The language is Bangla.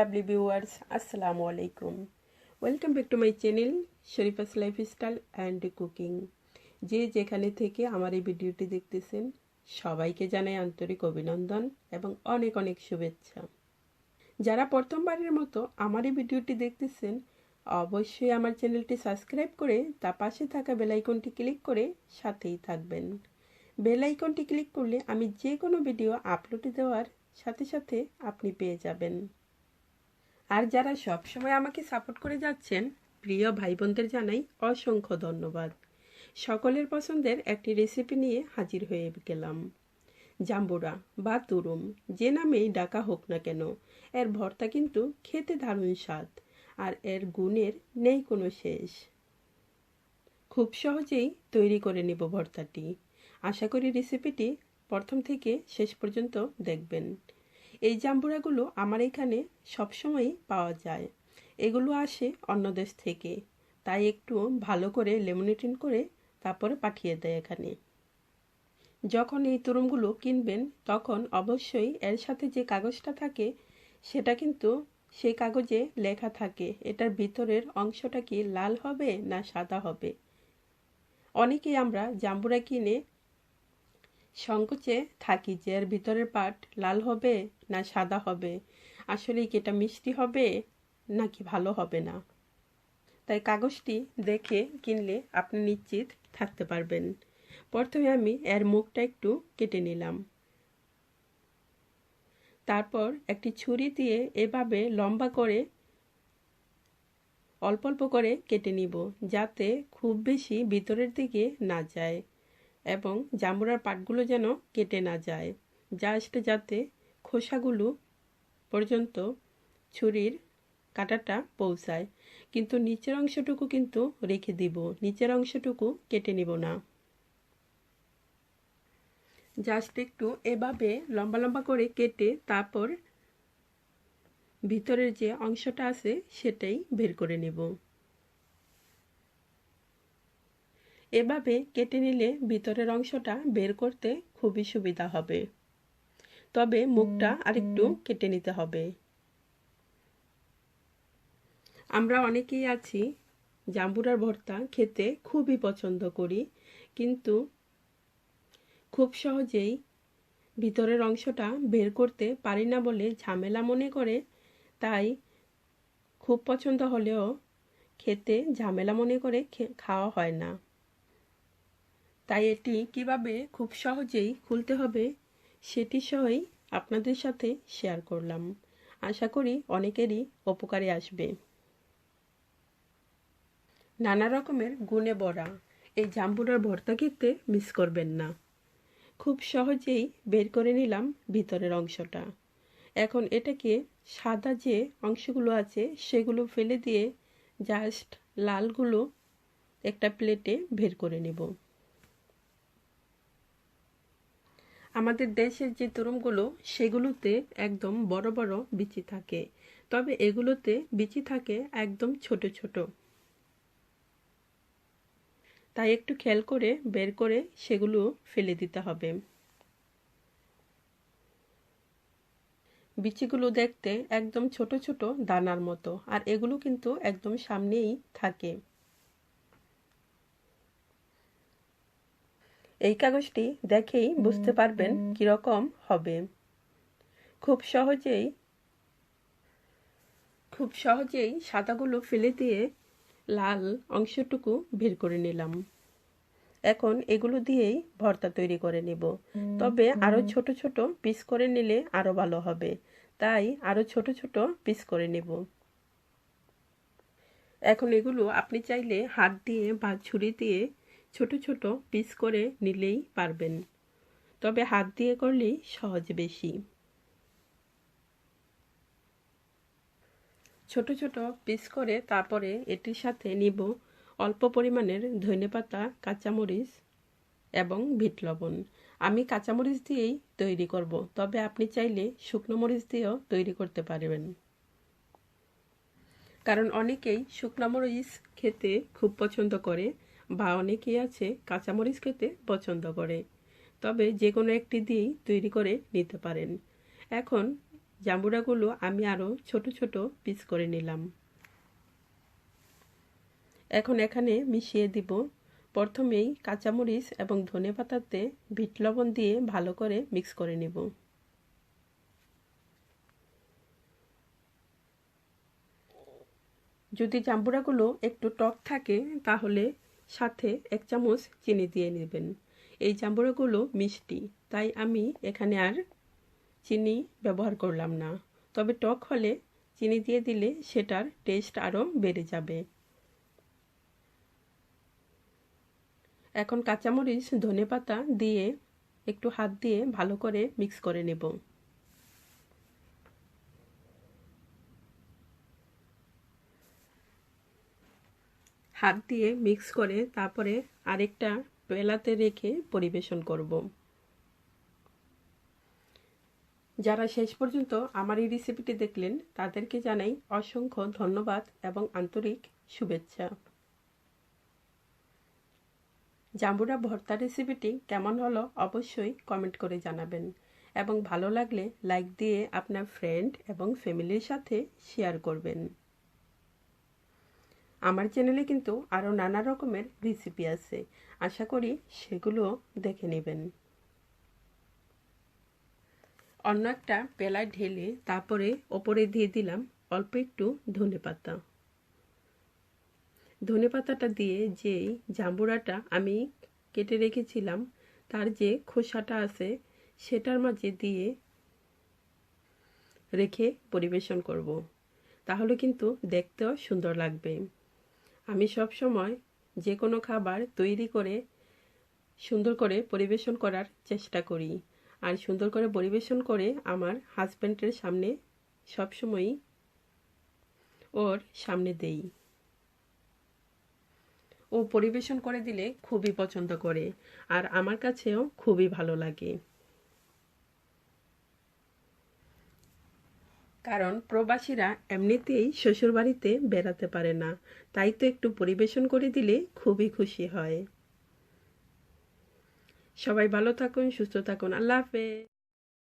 lovely viewers, assalamu alaikum. Welcome back to my channel Sharifa's Lifestyle and Cooking. যে যেখানে থেকে আমার এই ভিডিওটি দেখতেছেন সবাইকে জানাই আন্তরিক অভিনন্দন এবং অনেক অনেক শুভেচ্ছা। যারা প্রথমবারের মতো আমার এই ভিডিওটি দেখতেছেন অবশ্যই আমার চ্যানেলটি সাবস্ক্রাইব করে তার পাশে থাকা বেল আইকনটি ক্লিক করে সাথেই থাকবেন। বেল আইকনটি ক্লিক করলে আমি যে কোনো ভিডিও আপলোড দেওয়ার সাথে সাথে আপনি পেয়ে যাবেন। আর যারা সব সময় আমাকে সাপোর্ট করে যাচ্ছেন প্রিয় ভাই বোনদের জানাই অসংখ্য ধন্যবাদ। সকলের পছন্দের একটি রেসিপি নিয়ে হাজির হয়ে গেলাম। জাম্বুরা বা তুরুম যে নামেই ডাকা হোক না কেন, এর ভর্তা কিন্তু খেতে দারুণ স্বাদ আর এর গুণের নেই কোনো শেষ। খুব সহজেই তৈরি করে নেব ভর্তাটি। আশা করি রেসিপিটি প্রথম থেকে শেষ পর্যন্ত দেখবেন। এই জাম্বুরাগুলো আমার এখানে সবসময়ই পাওয়া যায়। এগুলো আসে অন্য দেশ থেকে, তাই একটু ভালো করে লেমিনেটিং করে তারপরে পাঠিয়ে দেয় এখানে। যখন এই তুরুমগুলো কিনবেন তখন অবশ্যই এর সাথে যে কাগজটা থাকে সেটা কিন্তু সেই কাগজে লেখা থাকে এটার ভিতরের অংশটা কি লাল হবে না সাদা হবে। অনেকেই আমরা জাম্বুরা কিনে সংকোচে থাকি যে এর ভিতরের পার্ট লাল হবে না সাদা হবে, আসলে কি এটা মিষ্টি হবে নাকি ভালো হবে না। তাই কাগজটি দেখে কিনলে আপনি নিশ্চিত থাকতে পারবেন। প্রথমে আমি এর মুখটা একটু কেটে নিলাম, তারপর একটি ছুরি দিয়ে এভাবে লম্বা করে অল্প অল্প করে কেটে নিব যাতে খুব বেশি ভিতরের দিকে না যায় এবং জাম্বুরার পাটগুলো যেন কেটে না যায়, জাস্ট যাতে খোসাগুলো পর্যন্ত ছুরির কাঁটাটা পৌঁছায়। কিন্তু নিচের অংশটুকু কিন্তু রেখে দিব, নিচের অংশটুকু কেটে নিব না। জাস্ট একটু এভাবে লম্বা লম্বা করে কেটে তারপর ভিতরের যে অংশটা আছে সেটাই বের করে নেব। এভাবে কেটে নিলে ভিতরের অংশটা বের করতে খুবই সুবিধা হবে, তবে মুখটা আরেকটু কেটে নিতে হবে। আমরা অনেকেই আছি জাম্বুরার ভর্তা খেতে খুবই পছন্দ করি, কিন্তু খুব সহজেই ভিতরের অংশটা বের করতে পারি না বলে ঝামেলা মনে করে, তাই খুব পছন্দ হলেও খেতে ঝামেলা মনে করে খাওয়া হয় না। তাই এটি কিভাবে খুব সহজেই খুলতে হবে সেটি সহই আপনাদের সাথে শেয়ার করলাম। আশা করি অনেকেরই উপকারে আসবে। নানা রকমের গুণে ভরা এই জাম্বুরার ভর্তা খেতে মিস করবেন না। খুব সহজেই বের করে নিলাম ভিতরের অংশটা। এখন এটাকে সাদা যে অংশগুলো আছে সেগুলো ফেলে দিয়ে জাস্ট লালগুলো একটা প্লেটে বের করে নেব। আমাদের দেশের যে তুরুমগুলো সেগুলোতে একদম বড় বড় বিচি থাকে, তবে এগুলোতে বিচি থাকে একদম ছোট ছোট, তাই একটু খেয়াল করে বের করে সেগুলো ফেলে দিতে হবে। বিচিগুলো দেখতে একদম ছোট ছোট দানার মতো, আর এগুলো কিন্তু একদম সামনেই থাকে। এই কাগজটি দেখেই বুঝতে পারবেন কিরকম হবে। খুব সহজেই সাদাগুলো ফেলে দিয়ে লাল অংশটুকু বের করে নিলাম। এখন এগুলো দিয়েই ভর্তা তৈরি করে নেব, তবে আরো ছোট ছোট পিস করে নিলে আরো ভালো হবে, তাই আরো ছোট ছোট পিস করে নেব। এখন এগুলো আপনি চাইলে হাত দিয়ে বা ছুরি দিয়ে ছোট ছোট পিস করে নিলেই পারবেন, তবে হাত দিয়ে করলেই সহজ বেশি। ছোট ছোট পিস করে তারপরে এটির সাথে নিব অল্প পরিমাণের ধনেপাতা, কাঁচামরিচ এবং বিট লবণ। আমি কাঁচামরিচ দিয়েই তৈরি করব, তবে আপনি চাইলে শুকনো মরিচ দিয়েও তৈরি করতে পারবেন, কারণ অনেকেই শুকনো মরিচ খেতে খুব পছন্দ করে বা অনেকেই আছে কাঁচামরিচ খেতে পছন্দ করে, তবে যে কোনো একটি দিয়েই তৈরি করে নিতে পারেন। এখন জাম্বুরাগুলো আমি আরও ছোট ছোট পিস করে নিলাম। এখন এখানে মিশিয়ে দিব প্রথমেই কাঁচামরিচ এবং ধনেপাতাতে বিট লবণ দিয়ে ভালো করে মিক্স করে নেব। যদি জাম্বুরাগুলো একটু টক থাকে তাহলে সাথে 1 চামচ চিনি দিয়ে নেবেন। এই জাম্বুরাগুলো মিষ্টি, তাই আমি এখানে আর চিনি ব্যবহার করলাম না, তবে টক হলে চিনি দিয়ে দিলে সেটার টেস্ট আরও বেড়ে যাবে। এখন কাঁচামরিচ ধনেপাতা দিয়ে একটু হাত দিয়ে ভালো করে মিক্স করে নেব। হাত দিয়ে মিক্স করে তারপরে আরেকটা পেলাতে রেখে পরিবেশন করব। যারা শেষ পর্যন্ত আমার এই রেসিপিটি দেখলেন তাদেরকে জানাই অসংখ্য ধন্যবাদ এবং আন্তরিক শুভেচ্ছা। জাম্বুরা ভর্তা রেসিপিটি কেমন হলো অবশ্যই কমেন্ট করে জানাবেন এবং ভালো লাগলে লাইক দিয়ে আপনার ফ্রেন্ড এবং ফ্যামিলির সাথে শেয়ার করবেন। আমার চ্যানেলে কিন্তু আরও নানা রকমের রেসিপি আছে, আশা করি সেগুলো দেখে নেবেন। অন্য একটা পেলায় ঢেলে তারপরে ওপরে দিয়ে দিলাম অল্প একটু ধনেপাতা। ধনেপাতাটা দিয়ে যেই জাম্বুরাটা আমি কেটে রেখেছিলাম তার যে খোসাটা আছে সেটার মাঝে দিয়ে রেখে পরিবেশন করব, তাহলে কিন্তু দেখতেও সুন্দর লাগবে। আমি সব সময় যে কোনো খাবার তৈরি করে সুন্দর করে পরিবেশন করার চেষ্টা করি, আর সুন্দর করে পরিবেশন করে আমার হাজব্যান্ডের সামনে সবসময়ই ওর সামনে দেই। ও পরিবেশন করে দিলে খুবই পছন্দ করে আর আমার কাছেও খুবই ভালো লাগে, কারণ প্রবাসীরা এমনিতেই শ্বশুরবাড়িতে বেড়াতে পারে না, তাই তো একটু পরিবেশন করে দিলে খুবই খুশি হয়। সবাই ভালো থাকুন, সুস্থ থাকুন, আল্লাহ হাফেজ।